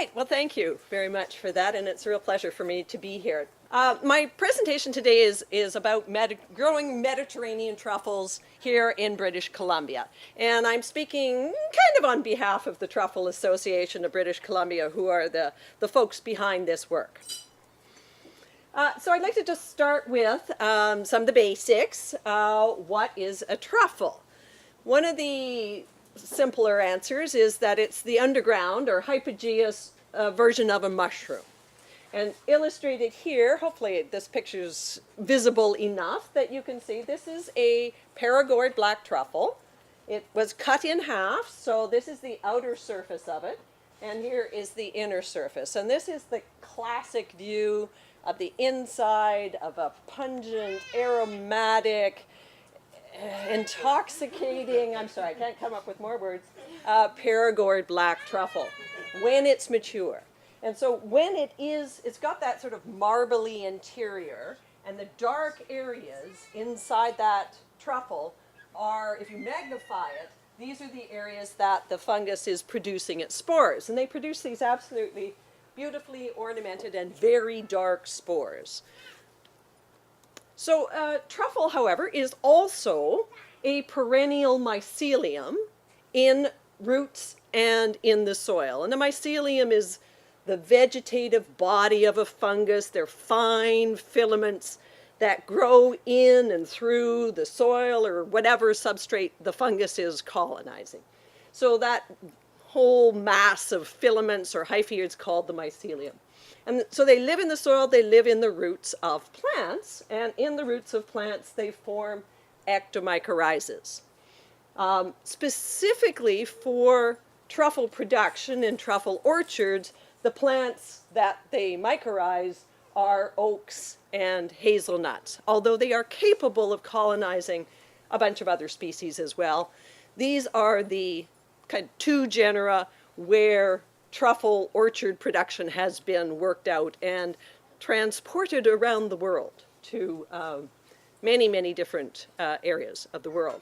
right, well thank you very much for that, and it's a real pleasure for me to be here. My presentation today is about growing Mediterranean truffles here in British Columbia. And I'm speaking kind of on behalf of the Truffle Association of British Columbia, who are the folks behind this work. So I'd like to just start with some of the basics. What is a truffle? One of the simpler answers is that it's the underground or hypogeous version of a mushroom. And illustrated here, hopefully this picture's visible enough that you can see, this is a Paragoid black truffle. It was cut in half, so this is the outer surface of it, and here is the inner surface. And this is the classic view of the inside of a pungent, aromatic, intoxicating, I'm sorry, I can't come up with more words, Paragoid black truffle when it's mature. And so when it's got that sort of marbly interior, and the dark areas inside that truffle are, if you magnify it, these are the areas that the fungus is producing its spores. And they produce these absolutely beautifully ornamented and very dark spores. So truffle, however, is also a perennial mycelium in roots and in the soil. And the mycelium is the vegetative body of a fungus. They're fine filaments that grow in and through the soil or whatever substrate the fungus is colonizing. So that whole mass of filaments or hyphae is called the mycelium. And so they live in the soil, they live in the roots of plants, and in the roots of plants they form ectomycorrhizas. Specifically for truffle production in truffle orchards, the plants that they mycorrhize are oaks and hazelnuts, although they are capable of colonizing a bunch of other species as well. These are the kind of two genera where truffle orchard production has been worked out and transported around the world to many, many different areas of the world.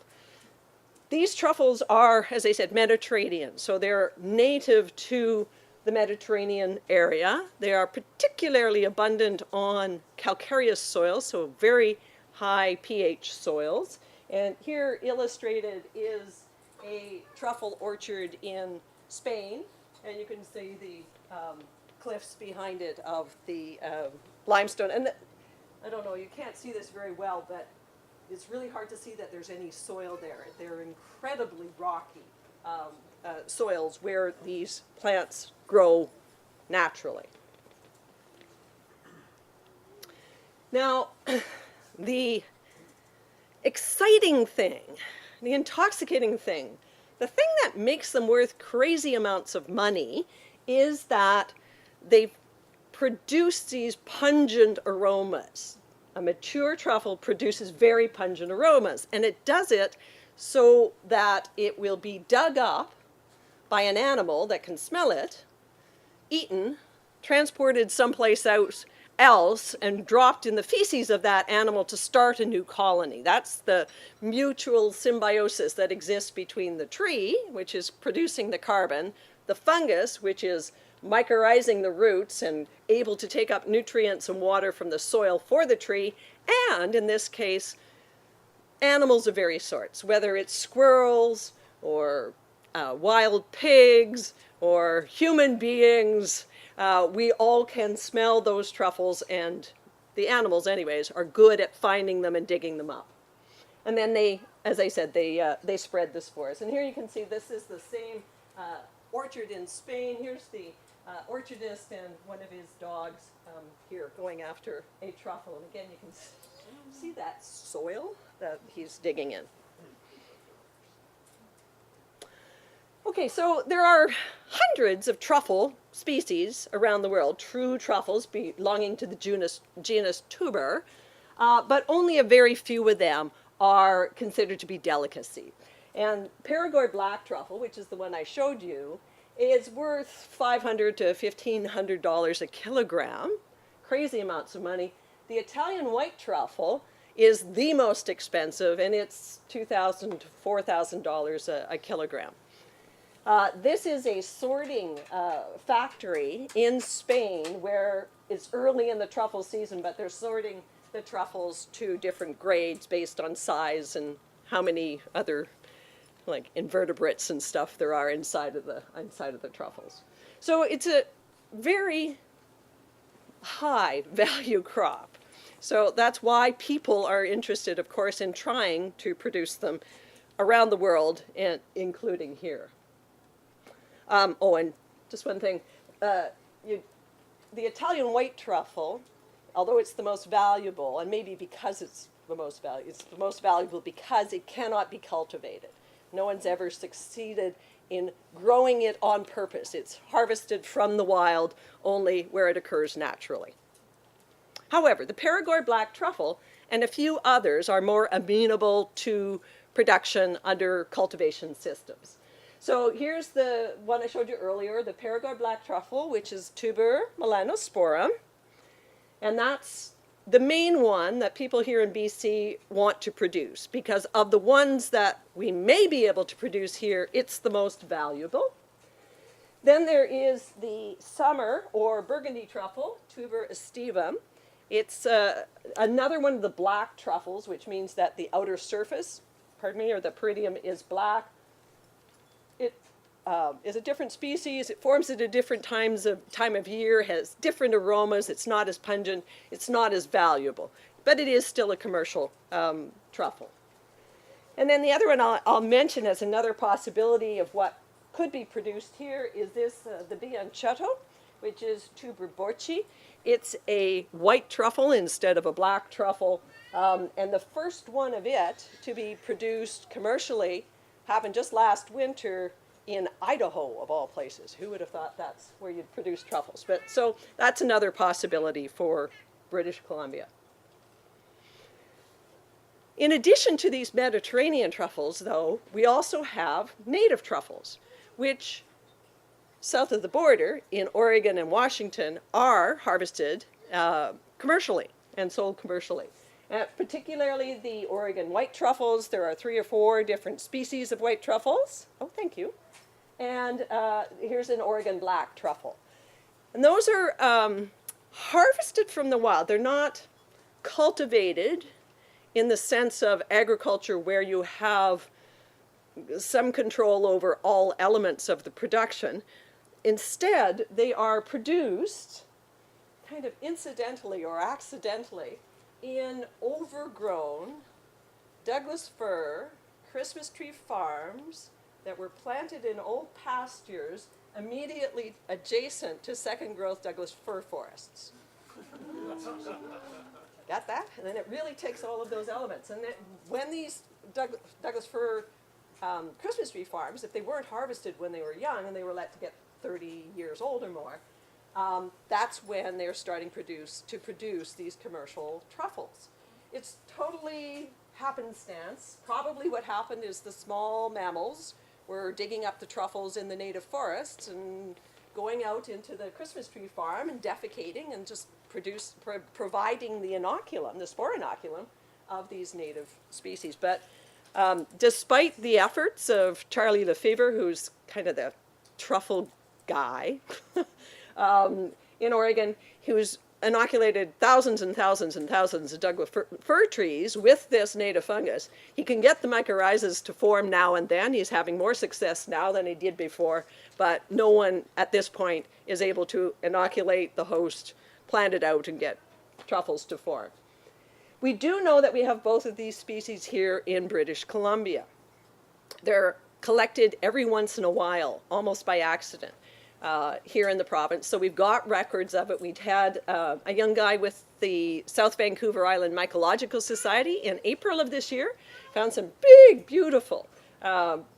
These truffles are, as I said, Mediterranean, so they're native to the Mediterranean area. They are particularly abundant on calcareous soils, so very high pH soils. And here illustrated is a truffle orchard in Spain, and you can see the cliffs behind it of the limestone. And I don't know, you can't see this very well, but it's really hard to see that there's any soil there. They're incredibly rocky soils where these plants grow naturally. Now, the exciting thing, the intoxicating thing, the thing that makes them worth crazy amounts of money is that they produce these pungent aromas. A mature truffle produces very pungent aromas, and it does it so that it will be dug up by an animal that can smell it, eaten, transported someplace else, and dropped in the feces of that animal to start a new colony. That's the mutual symbiosis that exists between the tree, which is producing the carbon, the fungus, which is mycorrhizing the roots and able to take up nutrients and water from the soil for the tree, and in this case, animals of various sorts, whether it's squirrels or wild pigs or human beings. We all can smell those truffles, and the animals anyways are good at finding them and digging them up. And then they, as I said, they spread the spores. And here you can see this is the same orchard in Spain. Here's the orchardist and one of his dogs here going after a truffle. And again, you can see that soil that he's digging in. Okay, so there are hundreds of truffle species around the world, true truffles belonging to the genus Tuber, but only a very few of them are considered to be delicacy. And Paragoid black truffle, which is the one I showed you, is worth $500 to $1,500 a kilogram, crazy amounts of money. The Italian white truffle is the most expensive, and it's $2,000 to $4,000 a kilogram. This is a sorting factory in Spain where it's early in the truffle season, but they're sorting the truffles to different grades based on size and how many other like invertebrates and stuff there are inside of the truffles. So it's a very high value crop. So that's why people are interested, of course, in trying to produce them around the world, and including here. Oh, and just one thing, the Italian white truffle, although it's the most valuable, and maybe because it's the most valuable because it cannot be cultivated. No one's ever succeeded in growing it on purpose. It's harvested from the wild only where it occurs naturally. However, the Perigord black truffle and a few others are more amenable to production under cultivation systems. So here's the one I showed you earlier, the Perigord black truffle, which is Tuber melanosporum. And that's the main one that people here in BC want to produce, because of the ones that we may be able to produce here, it's the most valuable. Then there is the summer or burgundy truffle, Tuber aestivum. It's another one of the black truffles, which means that the outer surface, or the peridium is black. It is a different species. It forms at a different time of year, has different aromas. It's not as pungent. It's not as valuable. But it is still a commercial truffle. And then the other one I'll mention as another possibility of what could be produced here is this, the bianchetto, which is Tuber borchi. It's a white truffle instead of a black truffle. And the first one of it to be produced commercially happened just last winter in Idaho, of all places. Who would have thought that's where you'd produce truffles? But so that's another possibility for British Columbia. In addition to these Mediterranean truffles, though, we also have native truffles, which south of the border in Oregon and Washington are harvested commercially and sold commercially. Particularly the Oregon white truffles. There are 3 or 4 different species of white truffles. Oh, thank you. And here's an Oregon black truffle. And those are harvested from the wild. They're not cultivated in the sense of agriculture where you have some control over all elements of the production. Instead, they are produced kind of incidentally or accidentally in overgrown Douglas fir Christmas tree farms that were planted in old pastures immediately adjacent to second growth Douglas fir forests. Got that? And then it really takes all of those elements. And then when these Douglas fir Christmas tree farms, if they weren't harvested when they were young and they were let to get 30 years old or more, that's when they're starting to produce these commercial truffles. It's totally happenstance. Probably what happened is the small mammals were digging up the truffles in the native forests and going out into the Christmas tree farm and defecating and just providing the inoculum, the spore inoculum of these native species. But despite the efforts of Charlie Lefevre, who's kind of the truffle guy, in Oregon, who's inoculated thousands and thousands and thousands of Douglas fir trees with this native fungus. He can get the mycorrhizas to form now and then. He's having more success now than he did before, but no one at this point is able to inoculate the host, plant it out, and get truffles to form. We do know that we have both of these species here in British Columbia. They're collected every once in a while, almost by accident. Here in the province. So we've got records of it. We'd had a young guy with the South Vancouver Island Mycological Society in April of this year, found some big, beautiful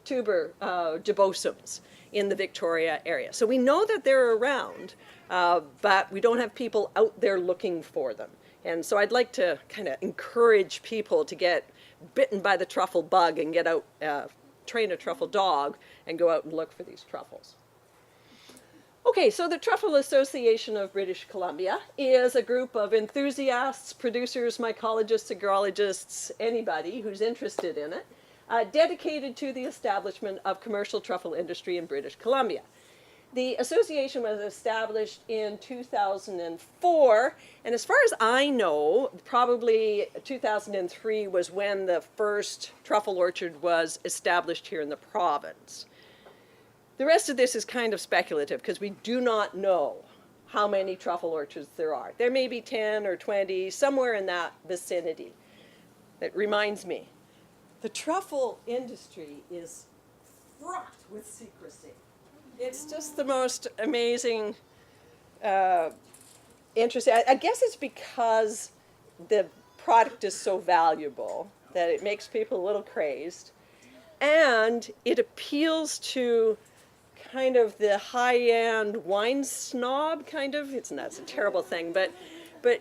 tuber gibosums in the Victoria area. So we know that they're around, but we don't have people out there looking for them. And so I'd like to kind of encourage people to get bitten by the truffle bug and get out, train a truffle dog and go out and look for these truffles. Okay, so the Truffle Association of British Columbia is a group of enthusiasts, producers, mycologists, agrologists, anybody who's interested in it. dedicated to the establishment of commercial truffle industry in British Columbia. The association was established in 2004, and as far as I know, probably 2003 was when the first truffle orchard was established here in the province. The rest of this is kind of speculative because we do not know how many truffle orchards there are. There may be 10 or 20, somewhere in that vicinity. That reminds me, the truffle industry is fraught with secrecy. It's just the most amazing, interesting. I guess it's because the product is so valuable that it makes people a little crazed. And it appeals to kind of the high-end wine snob, kind of. That's a terrible thing, but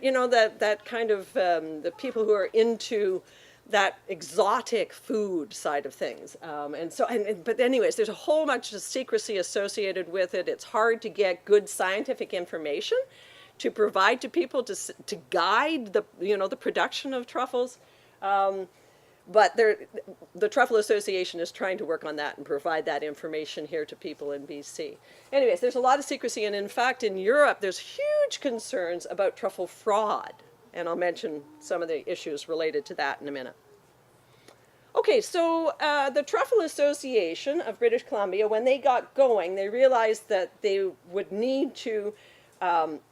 you know, that kind of the people who are into that exotic food side of things. But anyways, there's a whole bunch of secrecy associated with it. It's hard to get good scientific information to provide to people to guide the, you know, the production of truffles. But the Truffle Association is trying to work on that and provide that information here to people in BC. Anyways, there's a lot of secrecy, and in fact, in Europe, there's huge concerns about truffle fraud. And I'll mention some of the issues related to that in a minute. Okay, so the Truffle Association of British Columbia, when they got going, they realized that they would need to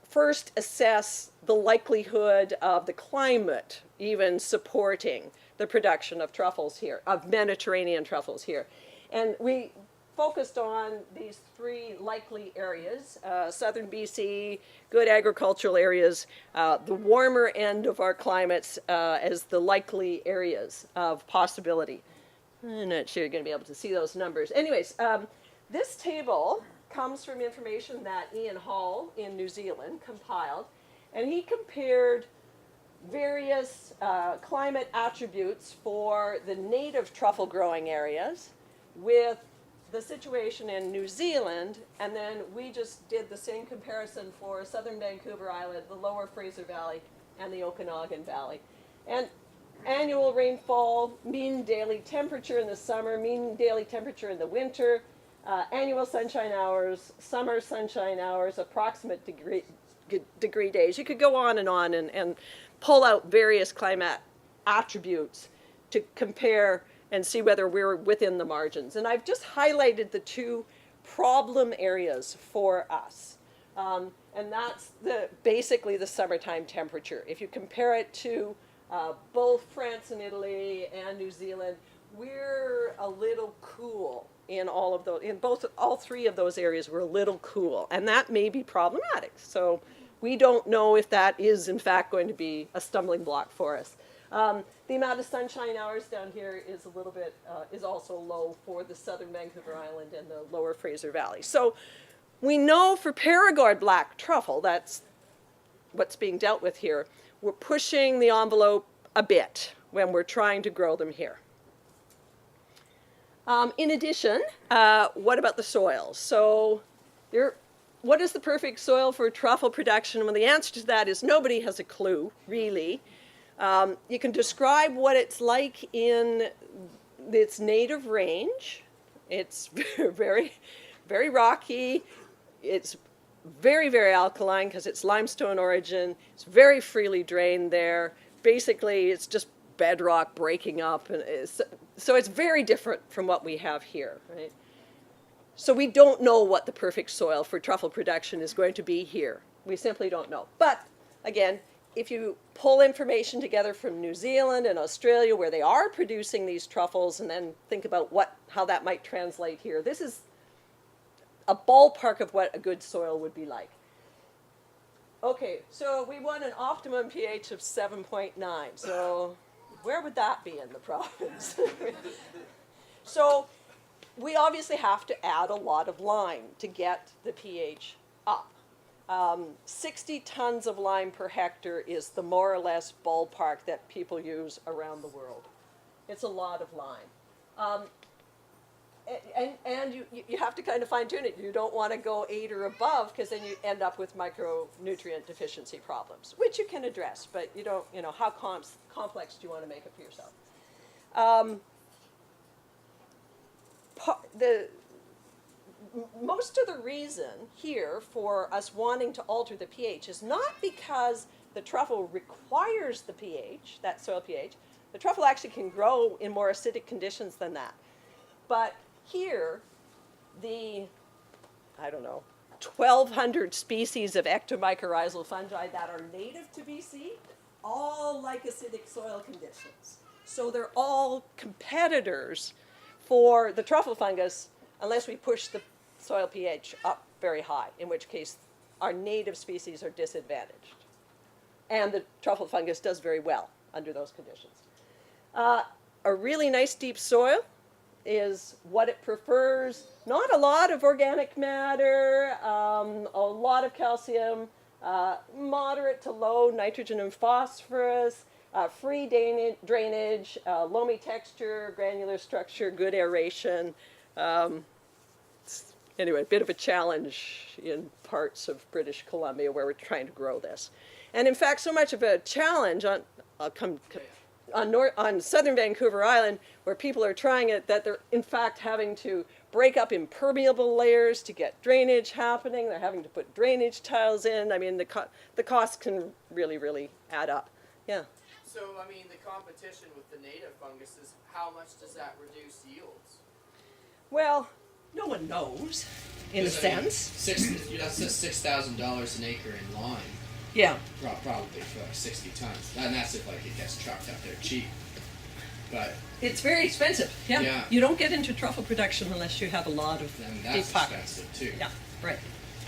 first assess the likelihood of the climate even supporting the production of truffles here, of Mediterranean truffles here. And we focused on these three likely areas, southern BC, good agricultural areas, the warmer end of our climates as the likely areas of possibility. I'm not sure you're going to be able to see those numbers. Anyways, this table comes from information that Ian Hall in New Zealand compiled, and he compared various climate attributes for the native truffle growing areas with the situation in New Zealand, and then we just did the same comparison for southern Vancouver Island, the lower Fraser Valley, and the Okanagan Valley. And annual rainfall, mean daily temperature in the summer, mean daily temperature in the winter, annual sunshine hours, summer sunshine hours, approximate degree days. You could go on and pull out various climate attributes to compare and see whether we're within the margins. And I've just highlighted the two problem areas for us. And that's basically the summertime temperature. If you compare it to both France and Italy and New Zealand, we're a little cool in all of those, all three of those areas, we're a little cool. And that may be problematic. So we don't know if that is in fact going to be a stumbling block for us. The amount of sunshine hours down here is a little bit, is also low for the southern Vancouver Island and the lower Fraser Valley. So we know for Perigord black truffle, that's what's being dealt with here, we're pushing the envelope a bit when we're trying to grow them here. In addition, what about the soil? So what is the perfect soil for truffle production? Well, the answer to that is nobody has a clue, really. You can describe what it's like in its native range. It's very, very rocky. It's very, very alkaline because it's limestone origin. It's very freely drained there. Basically, it's just bedrock breaking up. And so it's very different from what we have here, right? So we don't know what the perfect soil for truffle production is going to be here. We simply don't know. But again, if you pull information together from New Zealand and Australia where they are producing these truffles and then think about how that might translate here, this is a ballpark of what a good soil would be like. Okay, so we want an optimum pH of 7.9. So where would that be in the province? So we obviously have to add a lot of lime to get the pH up. 60 tons of lime per hectare is the more or less ballpark that people use around the world. It's a lot of lime. And you have to kind of fine tune it. You don't want to go 8 or above because then you end up with micronutrient deficiency problems, which you can address, but you don't, how complex do you want to make it for yourself? most of the reason here for us wanting to alter the pH is not because the truffle requires the pH, that soil pH. The truffle actually can grow in more acidic conditions than that. But here, the, I don't know, 1,200 species of ectomycorrhizal fungi that are native to BC all like acidic soil conditions. So they're all competitors for the truffle fungus unless we push the soil pH up very high, in which case our native species are disadvantaged. And the truffle fungus does very well under those conditions. A really nice deep soil is what it prefers. Not a lot of organic matter, a lot of calcium, moderate to low nitrogen and phosphorus, free drainage, loamy texture, granular structure, good aeration. Anyway, a bit of a challenge in parts of British Columbia where we're trying to grow this. And in fact, so much of a challenge on southern Vancouver Island, where people are trying it, that they're in fact having to break up impermeable layers to get drainage happening. They're having to put drainage tiles in. I mean, the costs can really, really add up. Yeah. So, I mean, the competition with the native funguses, how much does that reduce yields? Well, no one knows, in a sense. That's $6,000 an acre in lime. Yeah. Probably for like 60 tons. And that's if like it gets trucked up there cheap. But it's very expensive. Yeah. Yeah. You don't get into truffle production unless you have a lot of that's deep pockets. expensive too. Yeah, right.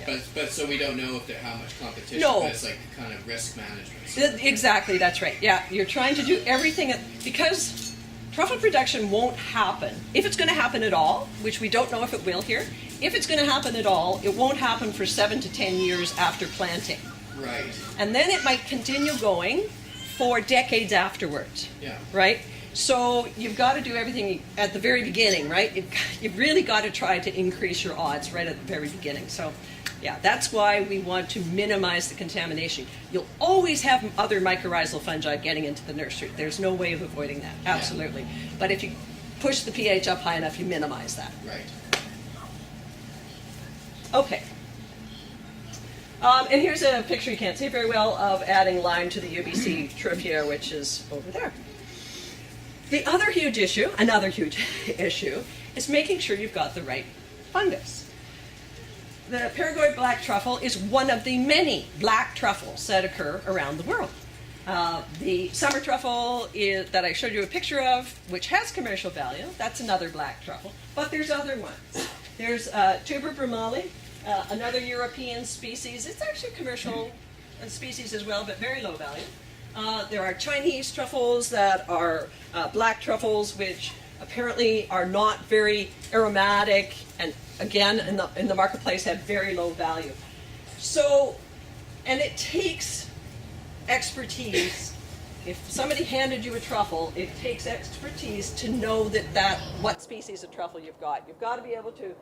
Yeah. But so we don't know if how much competition. No. But it's like kind of risk management. Exactly, that's right. Yeah, you're trying to do everything because truffle production won't happen. If it's going to happen at all, which we don't know if it will here, if it's going to happen at all, it won't happen for 7 to 10 years after planting. Right. And then it might continue going for decades afterwards. Yeah. Right? So you've got to do everything at the very beginning, right? You've really got to try to increase your odds right at the very beginning. So, yeah, that's why we want to minimize the contamination. You'll always have other mycorrhizal fungi getting into the nursery. There's no way of avoiding that, absolutely. Yeah. But if you push the pH up high enough, you minimize that. Right. Okay. And here's a picture you can't see very well of adding lime to the UBC truffier, which is over there. The other huge issue, another huge issue, is making sure you've got the right fungus. The Paraguay black truffle is one of the many black truffles that occur around the world. The summer truffle that I showed you a picture of, which has commercial value, that's another black truffle. But there's other ones. There's tuber brumali, another European species. It's actually a commercial species as well, but very low value. There are Chinese truffles that are black truffles, which apparently are not very aromatic, and again, in the marketplace have very low value. So, and it takes expertise. If somebody handed you a truffle, it takes expertise to know what species of truffle you've got. You've got to be able to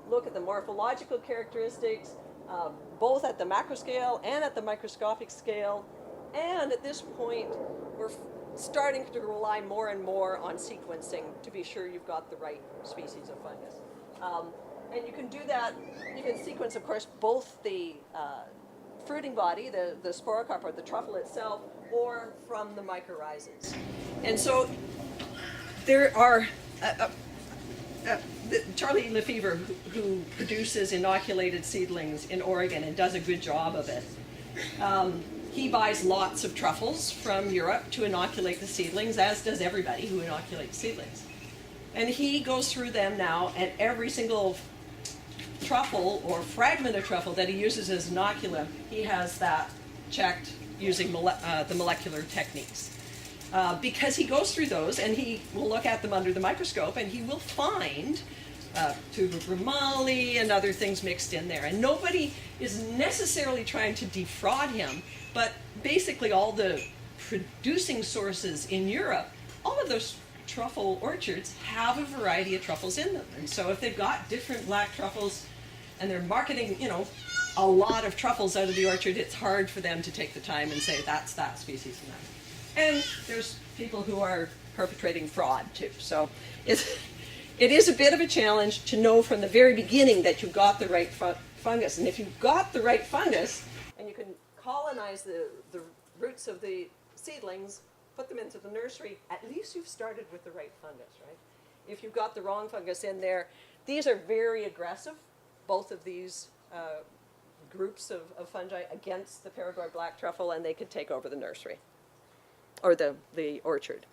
look at the morphological characteristics, both at the macro scale and at the microscopic scale. And at this point, we're starting to rely more and more on sequencing to be sure you've got the right species of fungus. And you can do that, you can sequence, of course, both the fruiting body, the sporocarp or the truffle itself, or from the mycorrhizas. And so there are, Charlie Lefevre, who produces inoculated seedlings in Oregon and does a good job of it, he buys lots of truffles from Europe to inoculate the seedlings, as does everybody who inoculates seedlings. And he goes through them now, and every single truffle or fragment of truffle that he uses as inoculum, he has that checked using the molecular techniques. Because he goes through those, and he will look at them under the microscope, and he will find tuber brumali and other things mixed in there. And nobody is necessarily trying to defraud him, but basically all the producing sources in Europe, all of those truffle orchards have a variety of truffles in them. And so if they've got different black truffles and they're marketing, a lot of truffles out of the orchard, it's hard for them to take the time and say that's that species and that. And there's people who are perpetrating fraud too. So it is a bit of a challenge to know from the very beginning that you got the right fungus. And if you've got the right fungus, and you can colonize the roots of the seedlings, put them into the nursery, at least you've started with the right fungus, right? If you've got the wrong fungus in there, these are very aggressive, both of these groups of fungi against the Perigord black truffle, and they could take over the nursery or the orchard.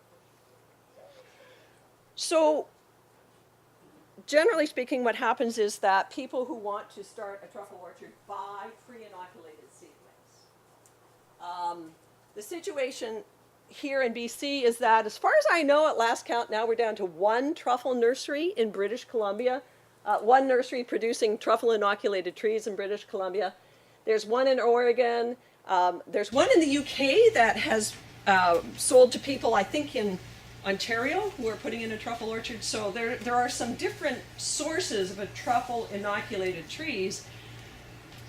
So generally speaking, what happens is that people who want to start a truffle orchard buy pre-inoculated seedlings. The situation here in BC is that, as far as I know, at last count, now we're down to one truffle nursery in British Columbia, one nursery producing truffle inoculated trees in British Columbia. There's one in Oregon. There's one in the UK that has sold to people, I think, in Ontario, who are putting in a truffle orchard. So there are some different sources of a truffle inoculated trees,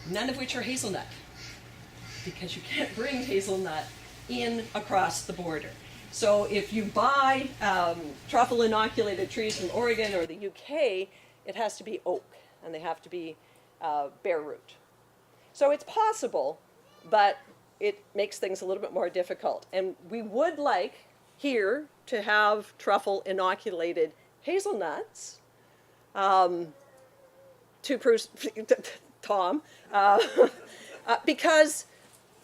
none of which are hazelnut, because you can't bring hazelnut in across the border. So if you buy truffle inoculated trees from Oregon or the UK, it has to be oak, and they have to be bare root. So it's possible, but it makes things a little bit more difficult. And we would like here to have truffle inoculated hazelnuts Tom, because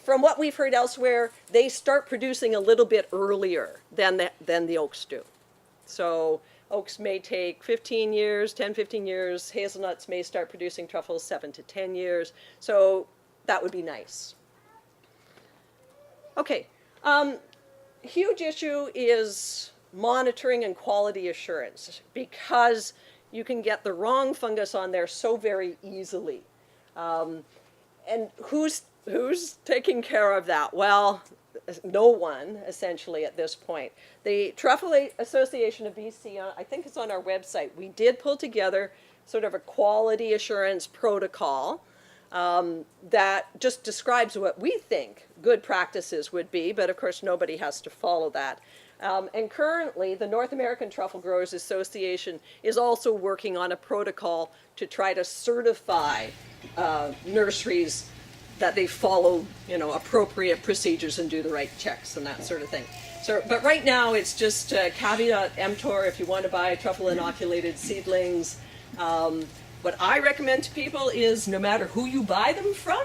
from what we've heard elsewhere, they start producing a little bit earlier than the oaks do. So oaks may take 15 years, 10, 15 years. Hazelnuts may start producing truffles 7 to 10 years. So that would be nice. Okay. Huge issue is monitoring and quality assurance, because you can get the wrong fungus on there so very easily. And who's taking care of that? Well, no one, essentially, at this point. The Truffle Association of BC, I think it's on our website, we did pull together sort of a quality assurance protocol that just describes what we think good practices would be, but of course nobody has to follow that. And currently, the North American Truffle Growers Association is also working on a protocol to try to certify nurseries that they follow, appropriate procedures and do the right checks and that sort of thing. So, but right now it's just caveat emptor if you want to buy truffle inoculated seedlings. What I recommend to people is, no matter who you buy them from,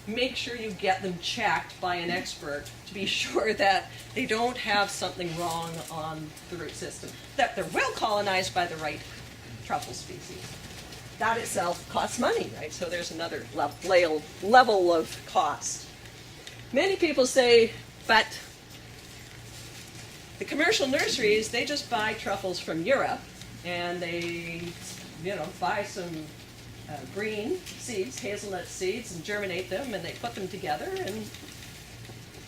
make sure you get them checked by an expert to be sure that they don't have something wrong on the root system, that they're well colonized by the right truffle species. That itself costs money, right? So there's another level of cost. Many people say, but the commercial nurseries, they just buy truffles from Europe, and they buy some green seeds, hazelnut seeds, and germinate them, and they put them together, and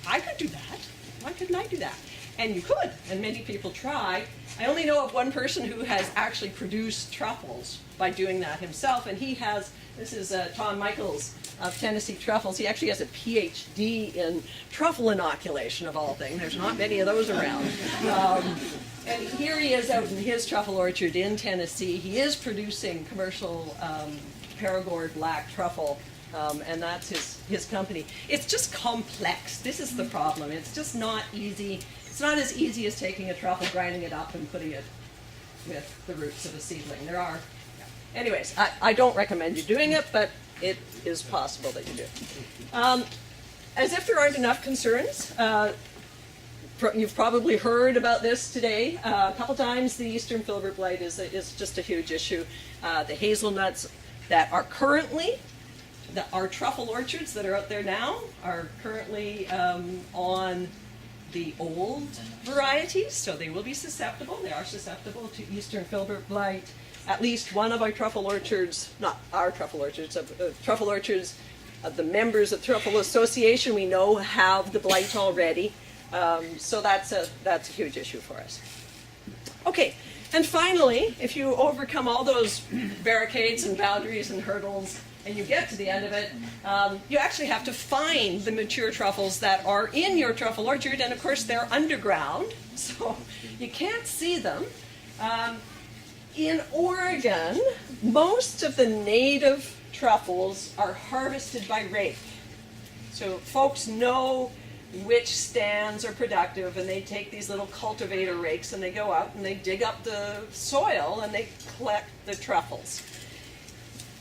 I could do that. Why couldn't I do that? And you could, and many people try. I only know of one person who has actually produced truffles by doing that himself, and this is Tom Michaels of Tennessee Truffles. He actually has a PhD in truffle inoculation, of all things. There's not many of those around. And here he is out in his truffle orchard in Tennessee. He is producing commercial Perigord black truffle, and that's his company. It's just complex. This is the problem. It's just not easy. It's not as easy as taking a truffle, grinding it up, and putting it with the roots of a seedling. Anyways, I don't recommend you doing it, but it is possible that you do. As if there aren't enough concerns, you've probably heard about this today a couple times. The eastern filbert blight is just a huge issue. The hazelnuts that are currently, our truffle orchards that are out there now, are currently on the old varieties, so they will be susceptible. They are susceptible to eastern filbert blight. At least one of our truffle orchards, not our truffle orchards, truffle orchards of the members of the Truffle Association, we know have the blight already. So that's a huge issue for us. Okay, and finally, if you overcome all those barricades and boundaries and hurdles, and you get to the end of it, you actually have to find the mature truffles that are in your truffle orchard, and of course they're underground, so you can't see them. In Oregon, most of the native truffles are harvested by rake. So folks know which stands are productive, and they take these little cultivator rakes and they go out and they dig up the soil and they collect the truffles.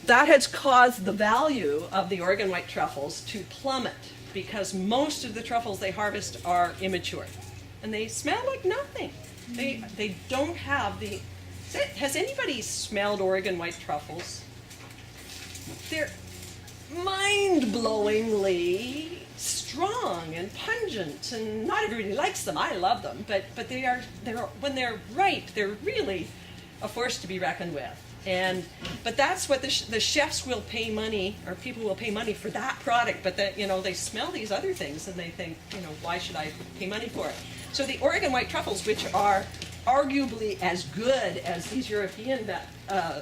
That has caused the value of the Oregon white truffles to plummet because most of the truffles they harvest are immature and they smell like nothing. They don't have the... Has anybody smelled Oregon white truffles? They're mind-blowingly strong and pungent, and not everybody likes them. I love them, but they're when they're ripe, they're really a force to be reckoned with. But that's what the chefs will pay money, or people will pay money for that product. But they smell these other things and they think, why should I pay money for it? So the Oregon white truffles, which are arguably as good as these European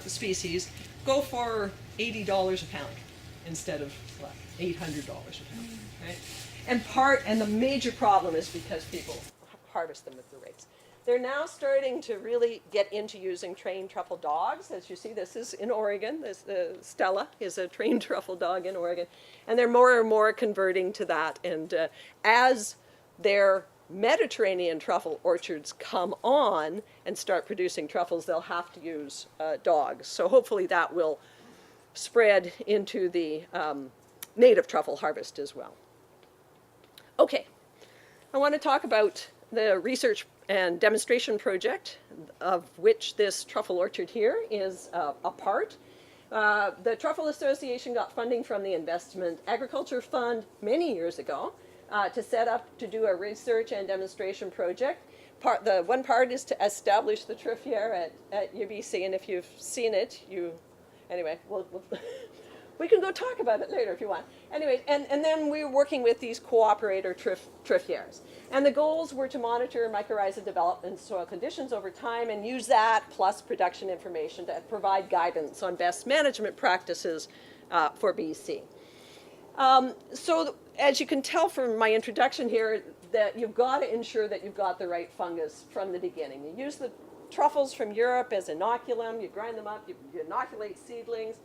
species, go for $80 a pound instead of $800 a pound, right? And the major problem is because people harvest them with the rakes. They're now starting to really get into using trained truffle dogs. As you see, this is in Oregon. Stella is a trained truffle dog in Oregon. And they're more and more converting to that. And as their Mediterranean truffle orchards come on and start producing truffles, they'll have to use dogs. So hopefully that will spread into the native truffle harvest as well. Okay, I want to talk about the research and demonstration project of which this truffle orchard here is a part. The Truffle Association got funding from the Investment Agriculture Fund many years ago to set up to do a research and demonstration project. The one part is to establish the truffier at UBC, and if you've seen it, anyway, we can go talk about it later if you want. Anyway, and then we were working with these cooperator truffiers. And the goals were to monitor mycorrhiza development and soil conditions over time and use that plus production information to provide guidance on best management practices for BC. So as you can tell from my introduction here, that you've got to ensure that you've got the right fungus from the beginning. You use the truffles from Europe as inoculum, you grind them up, you inoculate seedlings.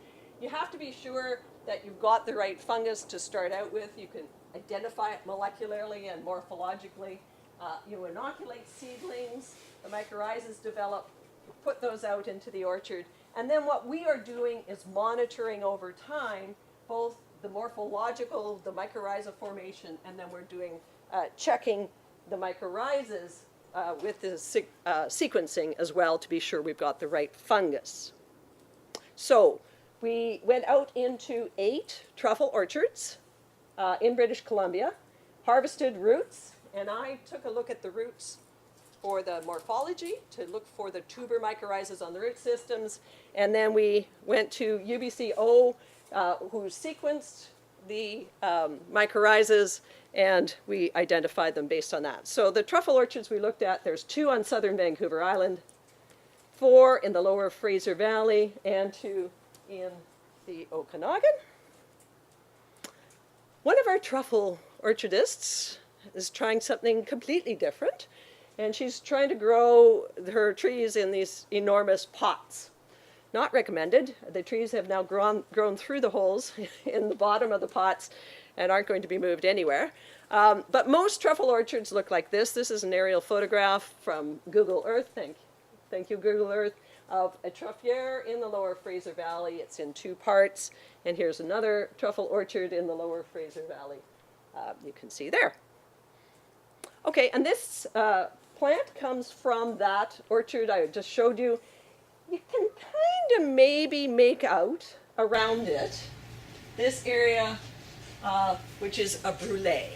You have to be sure that you've got the right fungus to start out with. You can identify it molecularly and morphologically. You inoculate seedlings, the mycorrhizas develop, you put those out into the orchard. And then what we are doing is monitoring over time both the morphological, the mycorrhiza formation, and then we're doing checking the mycorrhizas with the sequencing as well to be sure we've got the right fungus. So we went out into 8 truffle orchards in British Columbia, harvested roots, and I took a look at the roots for the morphology to look for the tuber mycorrhizas on the root systems, and then we went to UBCO who sequenced the mycorrhizas, and we identified them based on that. So the truffle orchards we looked at, there's 2 on southern Vancouver Island, 4 in the lower Fraser Valley, and 2 in the Okanagan. One of our truffle orchardists is trying something completely different, and she's trying to grow her trees in these enormous pots. Not recommended. The trees have now grown through the holes in the bottom of the pots and aren't going to be moved anywhere. But most truffle orchards look like this. This is an aerial photograph from Google Earth. Thank you, Google Earth, of a truffier in the lower Fraser Valley. It's in 2 parts. And here's another truffle orchard in the lower Fraser Valley. You can see there. Okay, and this plant comes from that orchard I just showed you. You can kind of maybe make out around it this area, which is a brulee.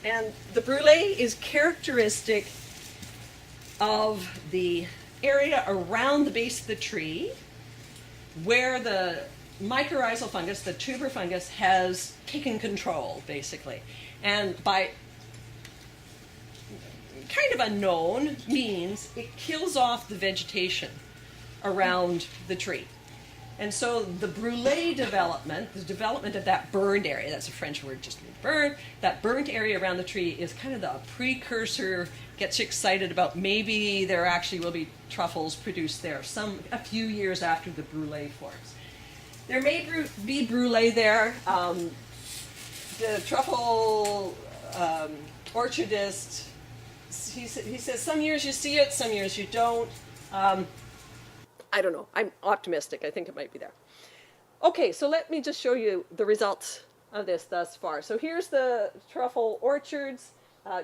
And the brulee is characteristic of the area around the base of the tree where the mycorrhizal fungus, the tuber fungus, has taken control, basically. And by kind of unknown means it kills off the vegetation around the tree. And so the brûlée development, the development of that burned area, that's a French word, just means burnt, that burnt area around the tree is kind of the precursor, gets you excited about maybe there actually will be truffles produced there a few years after the brûlée forms. There may be brûlée there. The truffle orchardist, he says some years you see it, some years you don't. I don't know. I'm optimistic. I think it might be there. Okay, so let me just show you the results of this thus far. So here's the truffle orchards,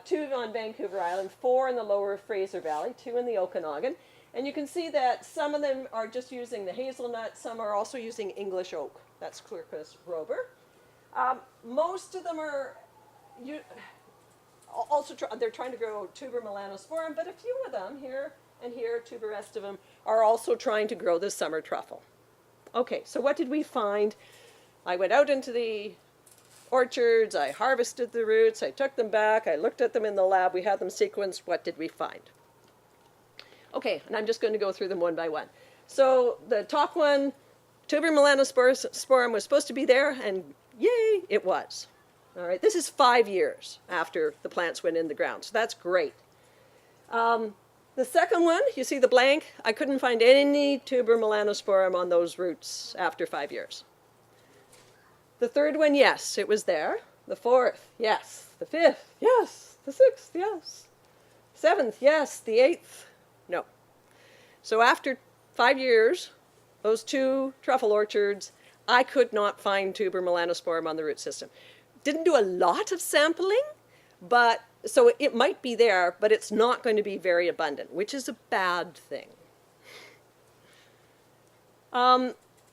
2 on Vancouver Island, 4 in the lower Fraser Valley, 2 in the Okanagan. And you can see that some of them are just using the hazelnut, some are also using English oak. That's Quercus robur. Most of them are they're trying to grow tuber melanosporum, but a few of them here and here, tuber estivum, are also trying to grow the summer truffle. Okay, so what did we find? I went out into the orchards, I harvested the roots, I took them back, I looked at them in the lab, we had them sequenced. What did we find? Okay, and I'm just going to go through them one by one. So the top one, tuber melanosporum, was supposed to be there, and yay, it was. All right, this is 5 years after the plants went in the ground, so that's great. The second one, you see the blank? I couldn't find any tuber melanosporum on those roots after 5 years. The third one, yes, it was there. The fourth, yes. The fifth, yes. The sixth, yes. Seventh, yes. The eighth, no. So after 5 years, those 2 truffle orchards, I could not find tuber melanosporum on the root system. Didn't do a lot of sampling, but so it might be there, but it's not going to be very abundant, which is a bad thing.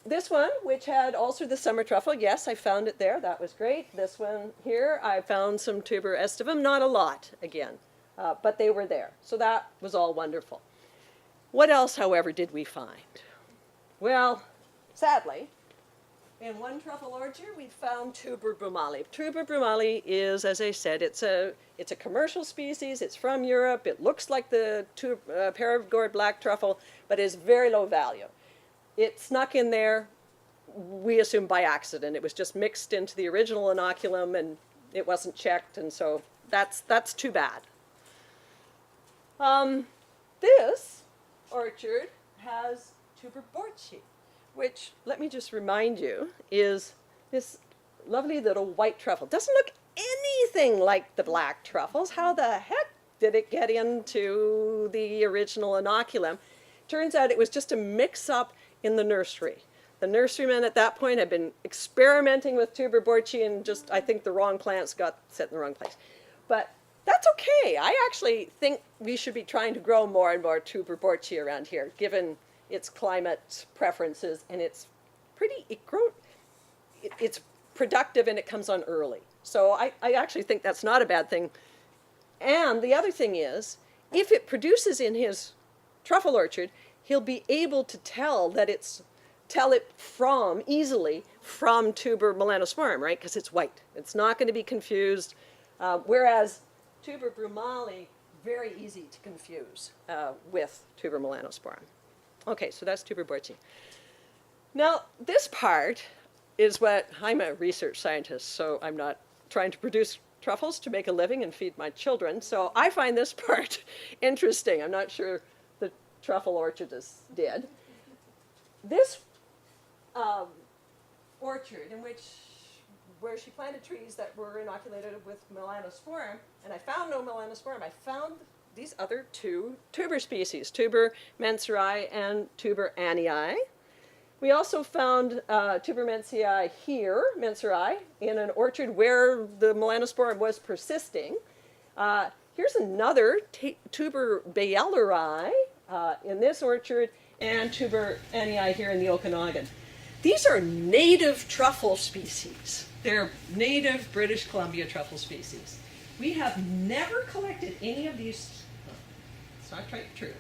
This one, which had also the summer truffle, yes, I found it there. That was great. This one here, I found some tuber estivum, not a lot, again, but they were there. So that was all wonderful. What else, however, did we find? Well, sadly, in one truffle orchard, we found tuber brumali. Tuber brumali is, as I said, it's a commercial species. It's from Europe. It looks like the Perigord black truffle, but is very low value. It snuck in there, we assume by accident. It was just mixed into the original inoculum, and it wasn't checked, and so that's too bad. This orchard has tuber borchi, which, let me just remind you, is this lovely little white truffle. Doesn't look anything like the black truffles. How the heck did it get into the original inoculum? Turns out it was just a mix-up in the nursery. The nurserymen at that point had been experimenting with tuber borchi, and just, I think, the wrong plants got set in the wrong place. But that's okay. I actually think we should be trying to grow more and more tuber borchi around here, given its climate preferences, and it's it's productive, and it comes on early. So I actually think that's not a bad thing. And the other thing is, if it produces in his truffle orchard, he'll be able to tell it easily from tuber melanosporum, right? Because it's white. It's not going to be confused. Whereas tuber brumali, very easy to confuse with tuber melanosporum. Okay, so that's tuber borchi. Now, this part is what, I'm a research scientist, so I'm not trying to produce truffles to make a living and feed my children, so I find this part interesting. I'm not sure the truffle orchardist did. This orchard, where she planted trees that were inoculated with melanosporum, and I found no melanosporum, I found these other 2 tuber species, tuber mentzeri and tuber annii. We also found tuber mentzeri in an orchard where the melanosporum was persisting. Here's another tuber bayelleri in this orchard, and tuber annii here in the Okanagan. These are native truffle species. They're native British Columbia truffle species. We have never collected any of these. It's not quite true.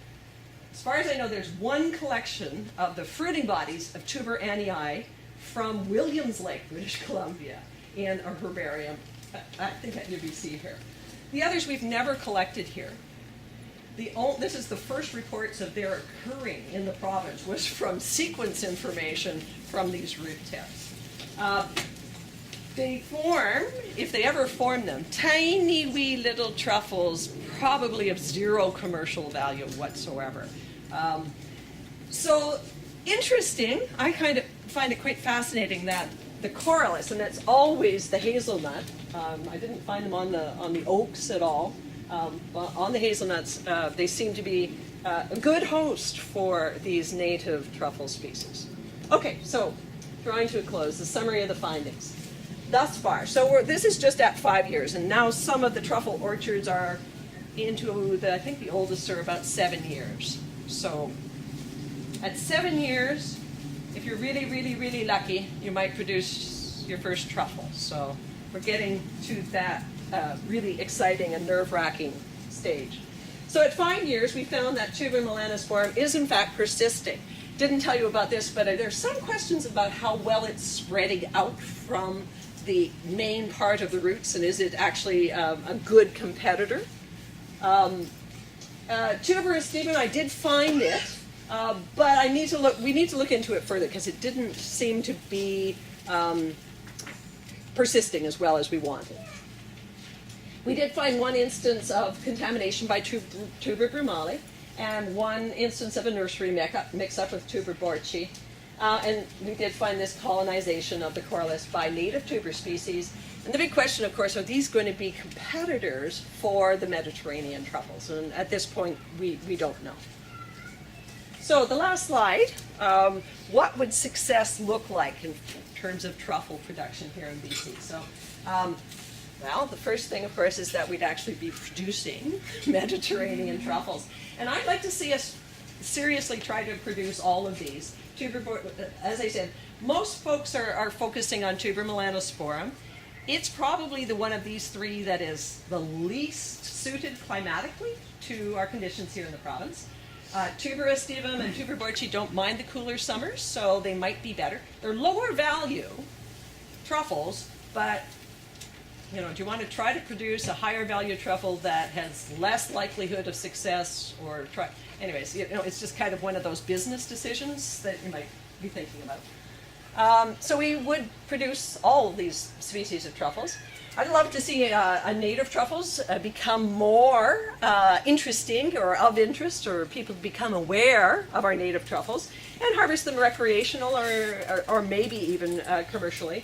As far as I know, there's one collection of the fruiting bodies of tuber annii from Williams Lake, British Columbia, in a herbarium, I think at UBC here. The others we've never collected here. This is the first reports of their occurring in the province was from sequence information from these root tips. They form, if they ever form them, tiny wee little truffles, probably of zero commercial value whatsoever. So interesting, I kind of find it quite fascinating that the corylus, and that's always the hazelnut. I didn't find them on the oaks at all. But on the hazelnuts, they seem to be a good host for these native truffle species. Okay, so drawing to a close, the summary of the findings thus far. So this is just at 5 years, and now some of the truffle orchards are into I think the oldest are about 7 years. So at 7 years, if you're really, really, really lucky, you might produce your first truffle. So we're getting to that really exciting and nerve-wracking stage. So at 5 years, we found that tuber melanosporum is in fact persisting. Didn't tell you about this, but there's some questions about how well it's spreading out from the main part of the roots, and is it actually a good competitor? Tuberous Stephen, I did find it, but we need to look into it further because it didn't seem to be persisting as well as we wanted. We did find one instance of contamination by tuber brumale and one instance of a nursery mix-up with tuber borchi. And we did find this colonization of the corylus by native tuber species. And the big question, of course, are these going to be competitors for the Mediterranean truffles? And at this point, we don't know. So the last slide, what would success look like in terms of truffle production here in BC? So, well, the first thing, of course, is that we'd actually be producing Mediterranean truffles. And I'd like to see us seriously try to produce all of these. As I said, most folks are focusing on tuber melanosporum. It's probably the one of these three that is the least suited climatically to our conditions here in the province. Tuber aestivum and tuber borchi don't mind the cooler summers, so they might be better. They're lower value truffles, but do you want to try to produce a higher value truffle that has less likelihood of success, or try? Anyways, it's just kind of one of those business decisions that you might be thinking about. So we would produce all of these species of truffles. I'd love to see native truffles become more interesting or of interest, or people people become aware of our native truffles and harvest them recreational or maybe even commercially.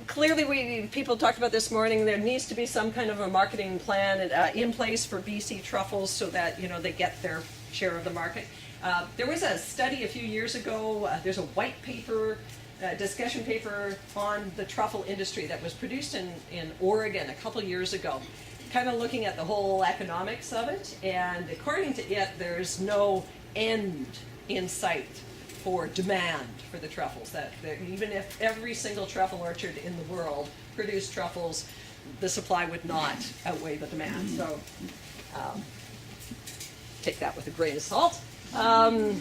Clearly, people talked about this morning, there needs to be some kind of a marketing plan in place for BC truffles so that they get their share of the market. There was a study a few years ago, there's a white paper, discussion paper on the truffle industry that was produced in Oregon a couple years ago, kind of looking at the whole economics of it, and according to it, there's no end in sight for demand for the truffles. That even if every single truffle orchard in the world produced truffles, the supply would not outweigh the demand. So take that with a grain of salt. And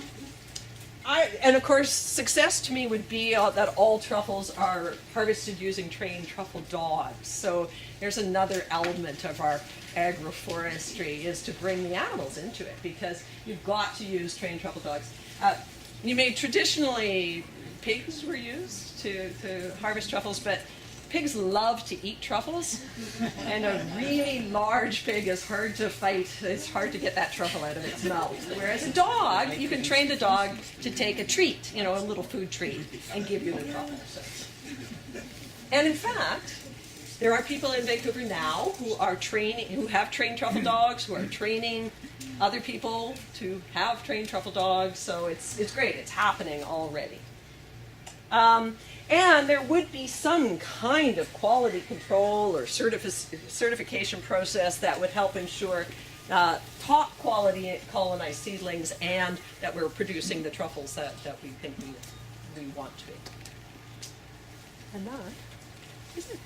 of course, success to me would be that all truffles are harvested using trained truffle dogs. So there's another element of our agroforestry, is to bring the animals into it, because you've got to use trained truffle dogs. Traditionally, pigs were used to harvest truffles, but pigs love to eat truffles, and a really large pig is hard to fight. It's hard to get that truffle out of its mouth. Whereas a dog, you can train the dog to take a treat, a little food treat, and give you the truffle. And in fact, there are people in Vancouver now who have trained truffle dogs, who are training other people to have trained truffle dogs. So it's great. It's happening already. And there would be some kind of quality control or certification process that would help ensure top quality colonized seedlings, and that we're producing the truffles that we think we want to be. And that is it.